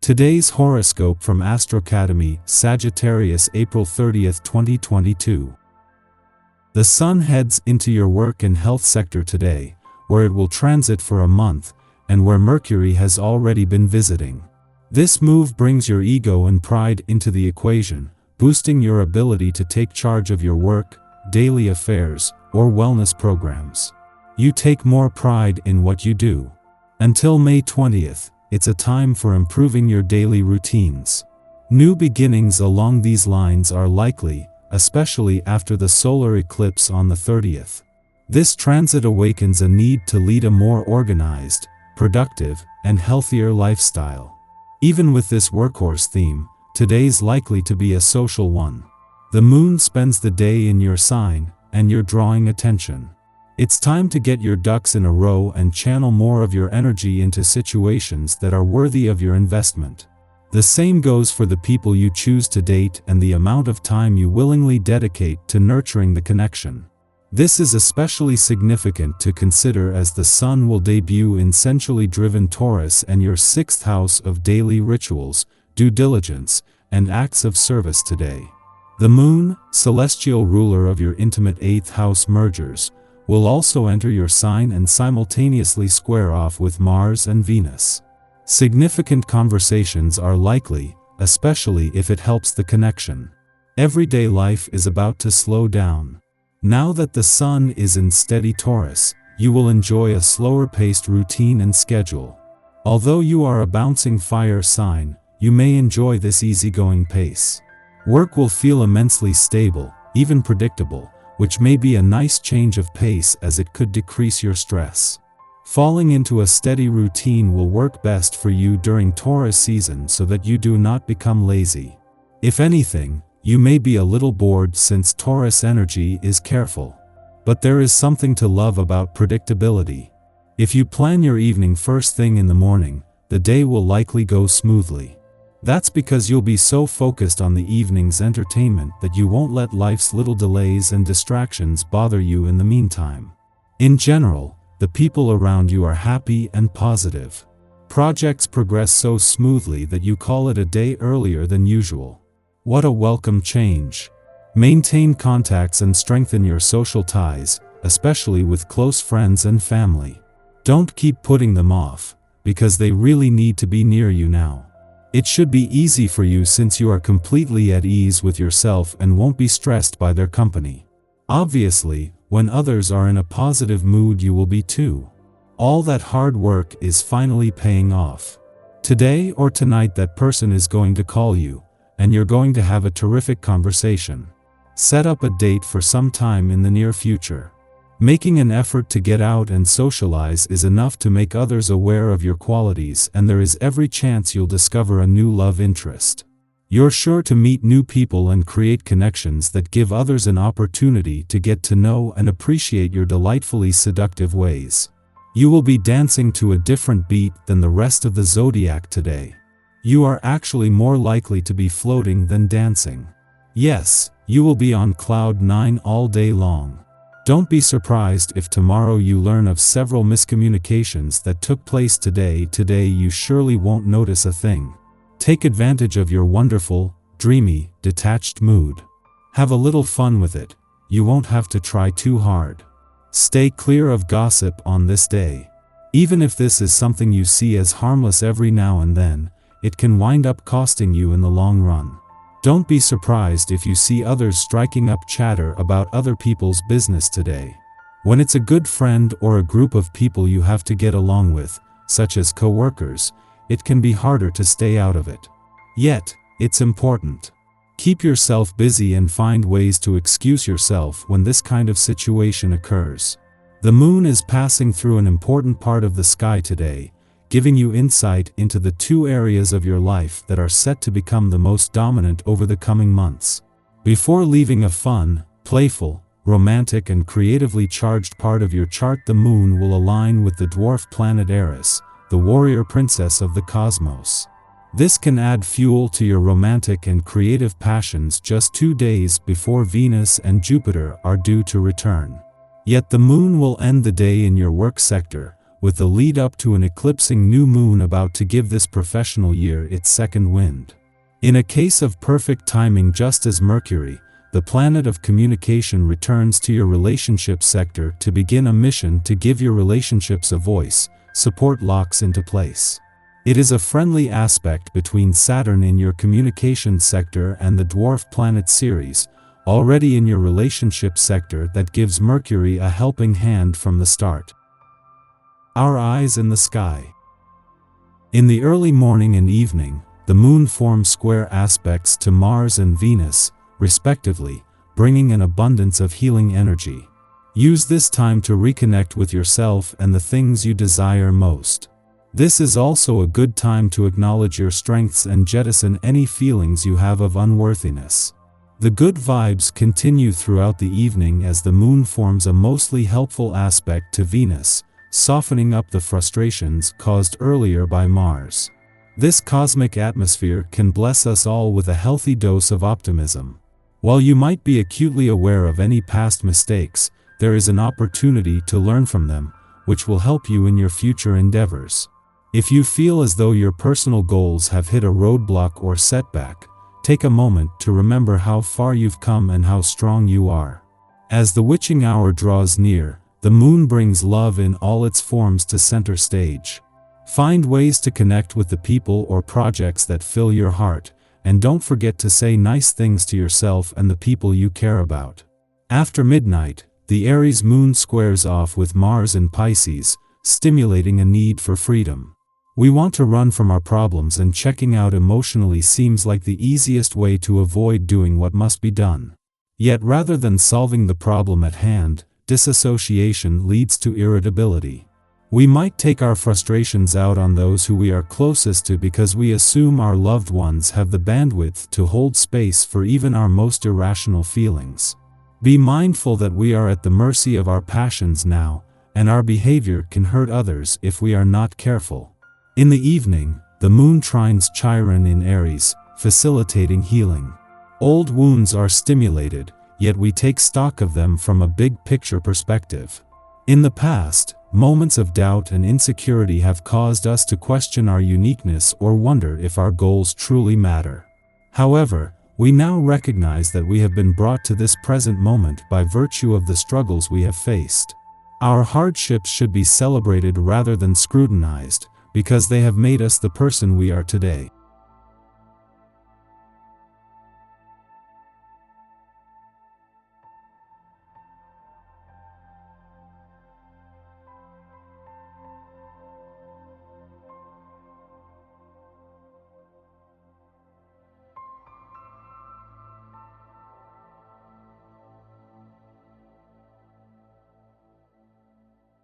Today's horoscope from Astrocademy, Sagittarius April 30th, 2022. The Sun heads into your work and health sector today, where it will transit for a month, and where Mercury has already been visiting. This move brings your ego and pride into the equation, boosting your ability to take charge of your work, daily affairs, or wellness programs. You take more pride in what you do. Until May 20th, it's a time for improving your daily routines. New beginnings along these lines are likely, especially after the solar eclipse on the 30th. This transit awakens a need to lead a more organized, productive, and healthier lifestyle. Even with this workhorse theme, today's likely to be a social one. The moon spends the day in your sign, and you're drawing attention. It's time to get your ducks in a row and channel more of your energy into situations that are worthy of your investment. The same goes for the people you choose to date and the amount of time you willingly dedicate to nurturing the connection. This is especially significant to consider as the Sun will debut in sensually driven Taurus and your 6th house of daily rituals, due diligence, and acts of service today. The Moon, celestial ruler of your intimate 8th house mergers, will also enter your sign and simultaneously square off with Mars and Venus. Significant conversations are likely, especially if it helps the connection. Everyday life is about to slow down. Now that the Sun is in steady Taurus, you will enjoy a slower-paced routine and schedule. Although you are a bouncing fire sign, you may enjoy this easygoing pace. Work will feel immensely stable, even predictable, which may be a nice change of pace as it could decrease your stress. Falling into a steady routine will work best for you during Taurus season so that you do not become lazy. If anything, you may be a little bored since Taurus energy is careful. But there is something to love about predictability. If you plan your evening first thing in the morning, the day will likely go smoothly. That's because you'll be so focused on the evening's entertainment that you won't let life's little delays and distractions bother you in the meantime. In general, the people around you are happy and positive. Projects progress so smoothly that you call it a day earlier than usual. What a welcome change! Maintain contacts and strengthen your social ties, especially with close friends and family. Don't keep putting them off, because they really need to be near you now. It should be easy for you since you are completely at ease with yourself and won't be stressed by their company. Obviously, when others are in a positive mood you will be too. All that hard work is finally paying off. Today or tonight that person is going to call you, and you're going to have a terrific conversation. Set up a date for some time in the near future. Making an effort to get out and socialize is enough to make others aware of your qualities, and there is every chance you'll discover a new love interest. You're sure to meet new people and create connections that give others an opportunity to get to know and appreciate your delightfully seductive ways. You will be dancing to a different beat than the rest of the zodiac today. You are actually more likely to be floating than dancing. Yes, you will be on cloud 9 all day long. Don't be surprised if tomorrow you learn of several miscommunications that took place today. Today you surely won't notice a thing. Take advantage of your wonderful, dreamy, detached mood. Have a little fun with it. You won't have to try too hard. Stay clear of gossip on this day. Even if this is something you see as harmless every now and then, it can wind up costing you in the long run. Don't be surprised if you see others striking up chatter about other people's business today. When it's a good friend or a group of people you have to get along with, such as co-workers, it can be harder to stay out of it. Yet, it's important. Keep yourself busy and find ways to excuse yourself when this kind of situation occurs. The moon is passing through an important part of the sky today, giving you insight into the 2 areas of your life that are set to become the most dominant over the coming months. Before leaving a fun, playful, romantic and creatively charged part of your chart, the moon will align with the dwarf planet Eris, the warrior princess of the cosmos. This can add fuel to your romantic and creative passions just 2 days before Venus and Jupiter are due to return. Yet the moon will end the day in your work sector, with the lead up to an eclipsing new moon about to give this professional year its second wind. In a case of perfect timing, just as Mercury, the planet of communication, returns to your relationship sector to begin a mission to give your relationships a voice, support locks into place. It is a friendly aspect between Saturn in your communication sector and the dwarf planet Ceres, already in your relationship sector, that gives Mercury a helping hand from the start. Our eyes in the sky. In the early morning and evening, the moon forms square aspects to Mars and Venus, respectively, bringing an abundance of healing energy. Use this time to reconnect with yourself and the things you desire most. This is also a good time to acknowledge your strengths and jettison any feelings you have of unworthiness. The good vibes continue throughout the evening as the moon forms a mostly helpful aspect to Venus, softening up the frustrations caused earlier by Mars. This cosmic atmosphere can bless us all with a healthy dose of optimism. While you might be acutely aware of any past mistakes, there is an opportunity to learn from them, which will help you in your future endeavors. If you feel as though your personal goals have hit a roadblock or setback, take a moment to remember how far you've come and how strong you are. As the witching hour draws near, the moon brings love in all its forms to center stage. Find ways to connect with the people or projects that fill your heart, and don't forget to say nice things to yourself and the people you care about. After midnight, the Aries moon squares off with Mars in Pisces, stimulating a need for freedom. We want to run from our problems, and checking out emotionally seems like the easiest way to avoid doing what must be done. Yet rather than solving the problem at hand, disassociation leads to irritability. We might take our frustrations out on those who we are closest to because we assume our loved ones have the bandwidth to hold space for even our most irrational feelings. Be mindful that we are at the mercy of our passions now, and our behavior can hurt others if we are not careful. In the evening, the moon trines Chiron in Aries, facilitating healing. Old wounds are stimulated, yet we take stock of them from a big picture perspective. In the past, moments of doubt and insecurity have caused us to question our uniqueness or wonder if our goals truly matter. However, we now recognize that we have been brought to this present moment by virtue of the struggles we have faced. Our hardships should be celebrated rather than scrutinized, because they have made us the person we are today.